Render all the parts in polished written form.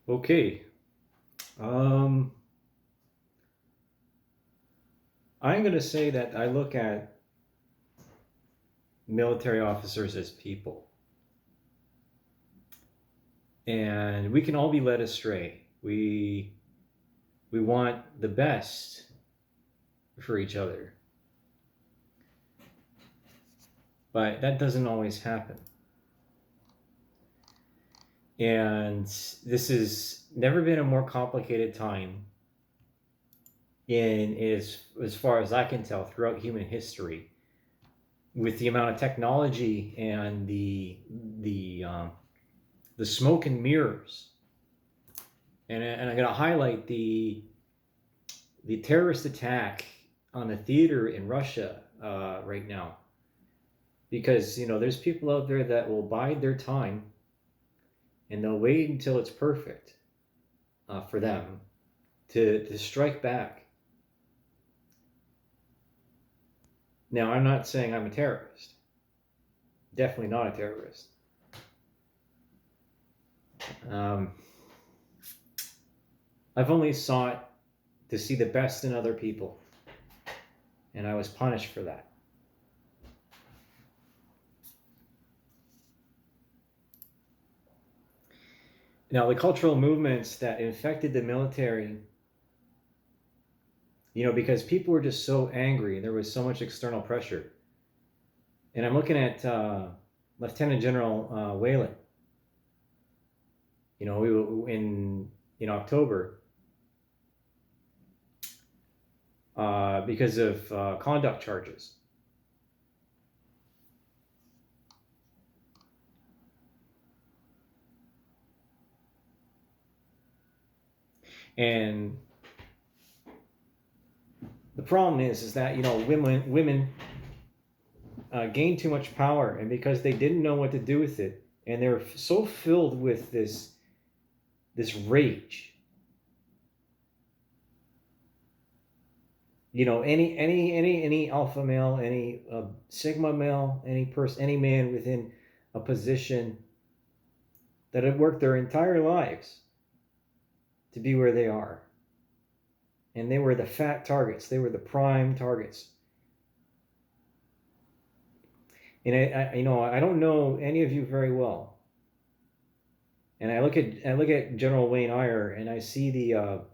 Okay. Um, I'm going to say that I look at military officers as people, and we can all be led astray. We want the best for each other, but that doesn't always happen. And this has never been a more complicated time in as far as I can tell throughout human history, with the amount of technology and the smoke and mirrors. And I'm going to highlight the terrorist attack on a theater in Russia right now, because there's people out there that will bide their time and they'll wait until it's perfect for them to strike back. Now, I'm not saying I'm a terrorist. Definitely not a terrorist. Um, I've only sought to see the best in other people, and I was punished for that. Now, the cultural movements that infected the military, because people were just so angry, there was so much external pressure. And I'm looking at Lieutenant General Whalen. We in October, because of conduct charges. And the problem is that women gained too much power, and because they didn't know what to do with it, and they're so filled with this rage. Any alpha male, any sigma male, any man within a position that had worked their entire lives to be where they are, and they were the fat targets. They were the prime targets. And I don't know any of you very well, and I look at General Wayne Eyre, and I see the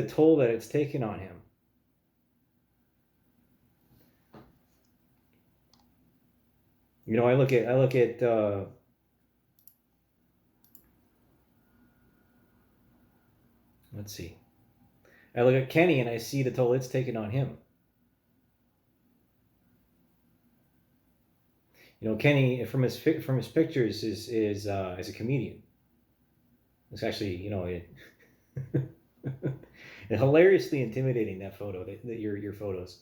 toll that it's taken on him. I look at let's see. I look at Kenny, and I see the toll it's taken on him. Kenny, from his pictures, is as a comedian. It's actually hilariously intimidating, that photo, your photos.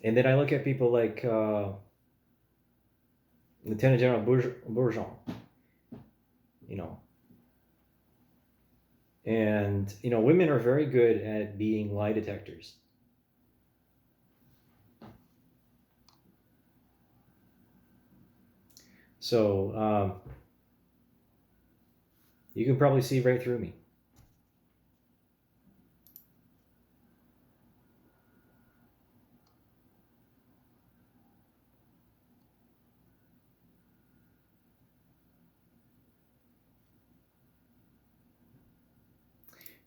And then I look at people like Lieutenant General Bourgeon, and women are very good at being lie detectors. So you can probably see right through me.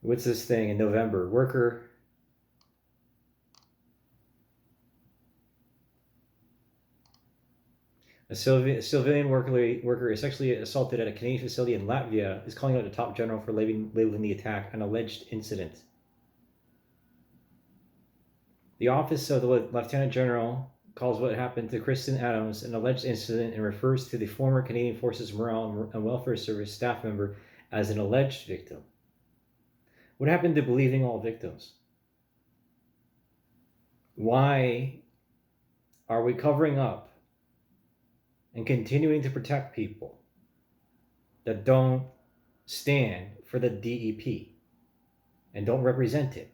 What's this thing in November? A civilian worker is sexually assaulted at a Canadian facility in Latvia is calling out the top general for labeling the attack an alleged incident. The office of the Lieutenant General calls what happened to Kristen Adams an alleged incident and refers to the former Canadian Forces Morale and Welfare Service staff member as an alleged victim. What happened to believing all victims? Why are we covering up and continuing to protect people that don't stand for the DEP and don't represent it?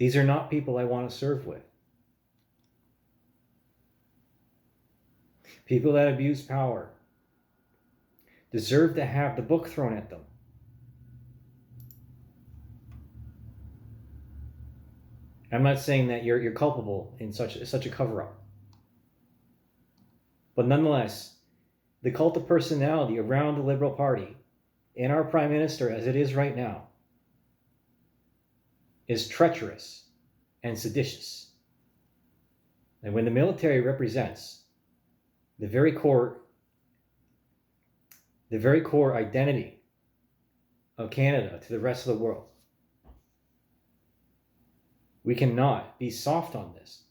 These are not people I want to serve with. People that abuse power deserve to have the book thrown at them. I'm not saying that you're culpable in such a cover-up. But nonetheless, the cult of personality around the Liberal Party and our Prime Minister, as it is right now, is treacherous and seditious. And when the military represents the very core identity of Canada to the rest of the world, we cannot be soft on this.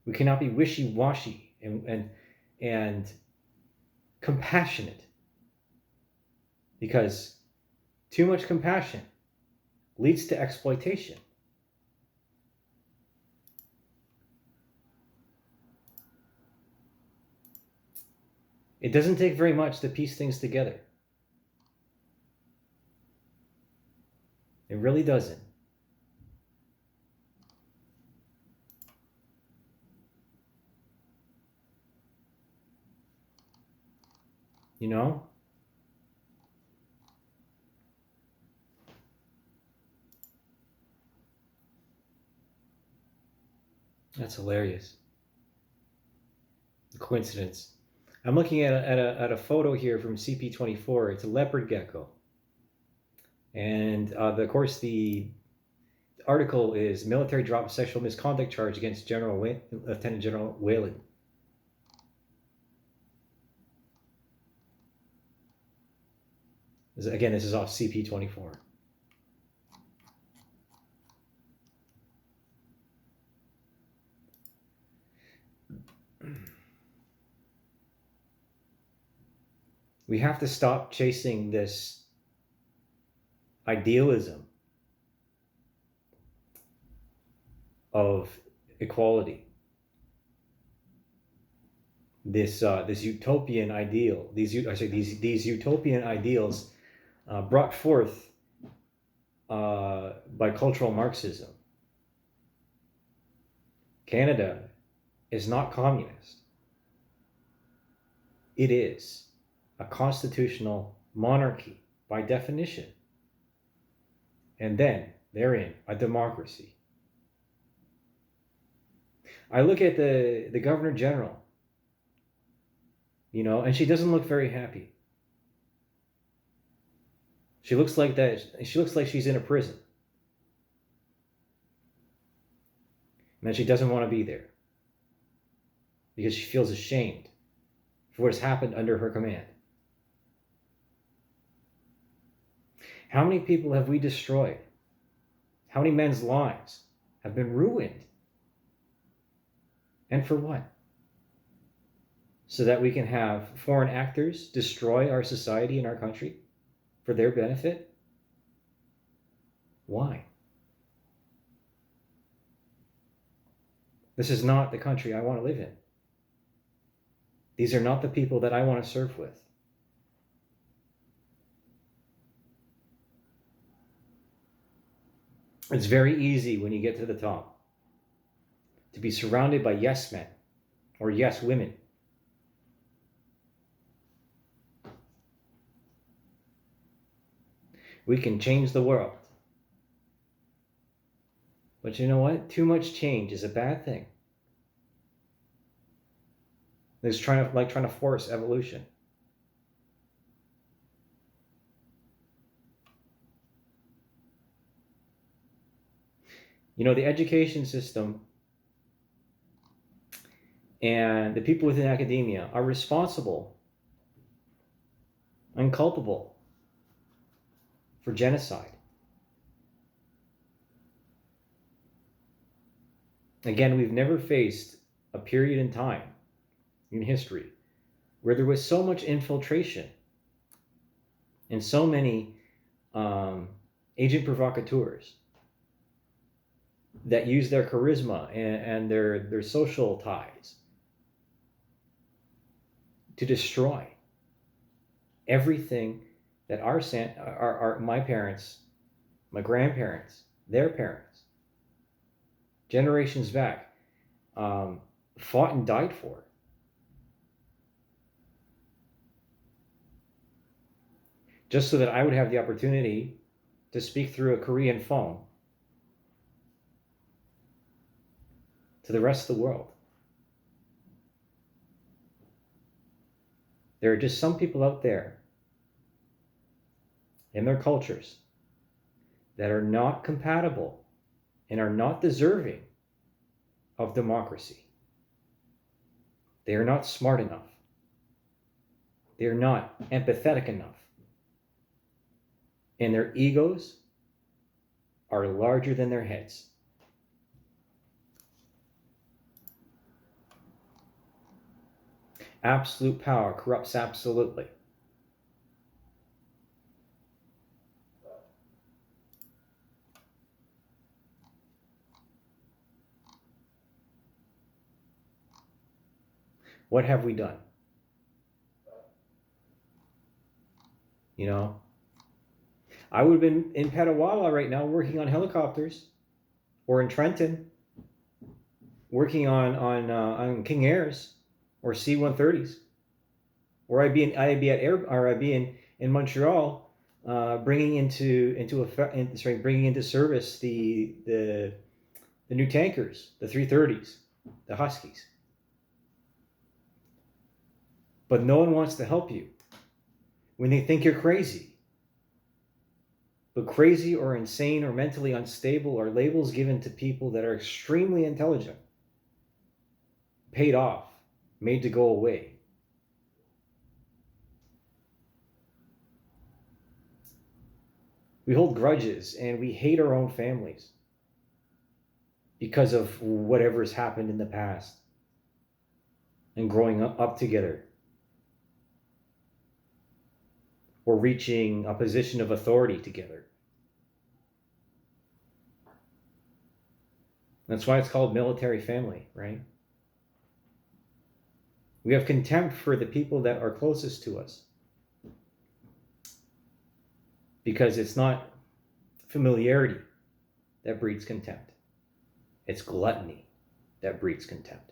We cannot be wishy-washy and compassionate, because too much compassion leads to exploitation. It doesn't take very much to piece things together. It really doesn't. You know? That's hilarious. The coincidence. I'm looking at a photo here from CP24. It's a leopard gecko. And of course, the article is military drop sexual misconduct charge against Lieutenant General Whalen. Again, this is off CP24. We have to stop chasing this idealism of equality, this utopian ideal, these utopian ideals brought forth by cultural Marxism. Canada is not communist. It is a constitutional monarchy by definition. And then, therein, a democracy. I look at the Governor General, and she doesn't look very happy. She looks like she's in a prison. And that she doesn't want to be there, because she feels ashamed for what has happened under her command. How many people have we destroyed? How many men's lives have been ruined? And for what? So that we can have foreign actors destroy our society and our country for their benefit? Why? This is not the country I want to live in. These are not the people that I want to serve with. It's very easy when you get to the top to be surrounded by yes men or yes women. We can change the world. But you know what? Too much change is a bad thing. It's trying to force evolution. The education system and the people within academia are responsible and culpable for genocide. Again, we've never faced a period in time in history where there was so much infiltration and so many agent provocateurs that use their charisma and their social ties to destroy everything that my parents, my grandparents, their parents generations back, fought and died for. Just so that I would have the opportunity to speak through a Korean phone to the rest of the world. There are just some people out there in their cultures that are not compatible and are not deserving of democracy. They are not smart enough. They are not empathetic enough. And their egos are larger than their heads. Absolute power corrupts absolutely. What have we done? You know, I would have been in Petawawa right now working on helicopters, or in Trenton working on King Airs or C-130s, or I'd be in Montreal, bringing into service the new tankers, the 330s, the Huskies. But no one wants to help you when they think you're crazy. But crazy or insane or mentally unstable are labels given to people that are extremely intelligent, paid off, made to go away. We hold grudges and we hate our own families because of whatever has happened in the past and growing up together, or reaching a position of authority together. That's why it's called military family, right? We have contempt for the people that are closest to us because it's not familiarity that breeds contempt. It's gluttony that breeds contempt.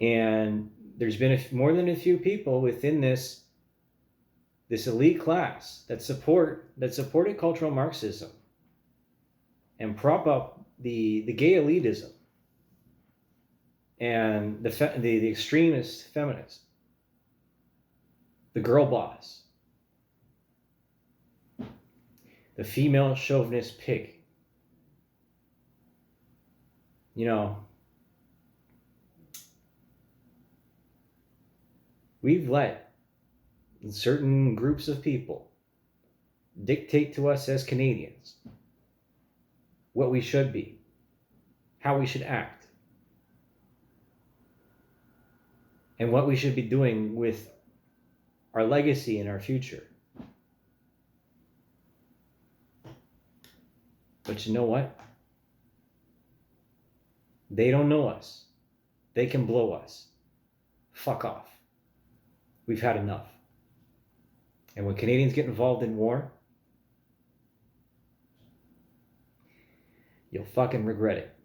And there's been more than a few people within this elite class that supported cultural Marxism and prop up the gay elitism and the extremist feminist, the girl boss, the female chauvinist pig. You know, we've let certain groups of people dictate to us as Canadians what we should be, how we should act, and what we should be doing with our legacy and our future. But you know what? They don't know us. They can blow us. Fuck off. We've had enough. And when Canadians get involved in war, you'll fucking regret it.